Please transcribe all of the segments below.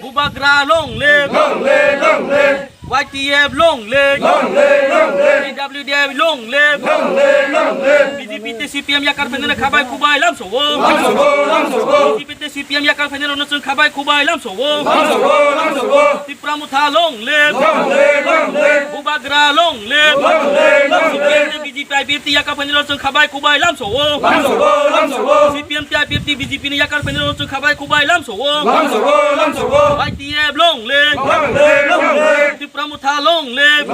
Bubagra long live, YTF long live, WDF long live, BJP CPM yakar penena khabai kubai lam sowo, BJP CPM yakar penena onusung khabai kubai lam sowo, Tripura Mutha long live, Bubagra long live, BJP IPFT yakar penena onusung khabai kubai lam sowo, CPM IPFT BJP ni yakar penena onusung khabai kubai lam sowo, YTF long live, Tripura Mutha long live,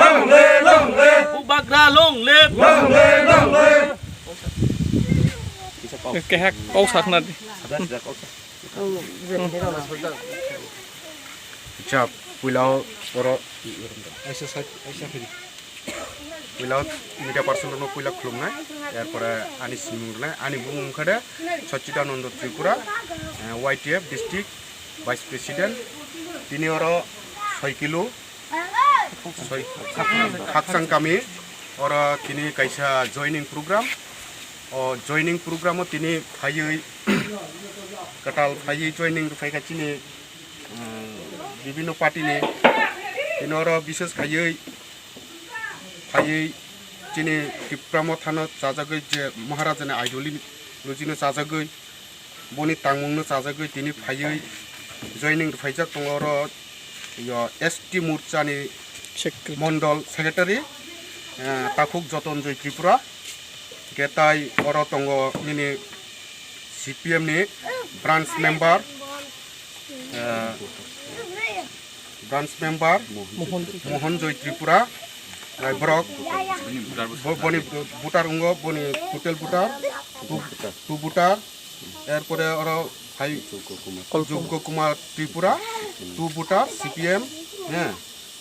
Bubagra long live. Kayak kau sakna di. Jab pulau oro pulau media person no pulau klumna এরপরে আনি সিমুরনা আনি বুমুখা Sachchidananda Tripura YTF district vice president তিনি ওর 6 kilo খাকসাং কামি ওর তিনি কাইসা জয়নিং প্রোগ্রাম ও জয়নিং প্রোগ্রামও তিনি ফাইयै কাটাল ফাইयै জয়নিং ফাইকা তিনি বিভিন্ন পার্টিনি তিনি ওর বিশেষ ফাইयै তিনি ত্রিপুরামো থানো চাজাগৈ যে মহারাজানে আইডলি রুজিনো চাজাগৈ বনি তাংমুংনো চাজাগৈ তিনি ফাইयै জয়নিং ফাইজাক দङ ওর ST মোর্চানি মন্ডল সেক্রেটারি তাকুক যতনজয় ত্রিপুরা गेताई ओरो तंगो निनी CPM नि ब्रांच मेंबर मोहन जय त्रिपुरा ब्रक बनी बुटार उंगो बनी टोटल बुटार टू बुटार एरपरे ओरो हाई जोग्य कुमार त्रिपुरा टू बुटार CPM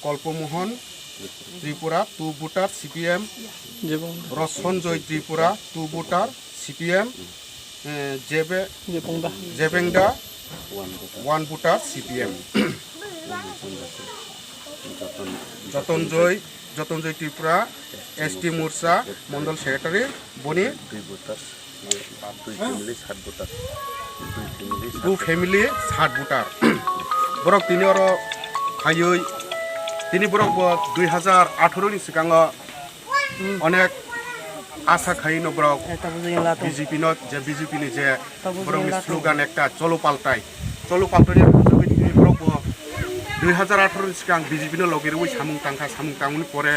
कल्पमोहन त्रिपुरा टू बुटार CPM रसन जय त्रिपुरा टू बुटार CPM जेबेंगदा वन बुटार CPM जतनजय त्रिपुरा ST मोर्चा मंडल सेक्रेटारि बनी टू फैमिली 7 बुटार बरक तिनी और फायै তিনি বরক 2018 नि सिगां अनेक आशा खाइनो बरक BJP नो जे BJP नि जे बरक नि स्लोगान एकटा चलो पाल्टाई नि बरक 2018 नि सिगां BJP नो लगिरबै सामुं तांखा सामुं तांनि परे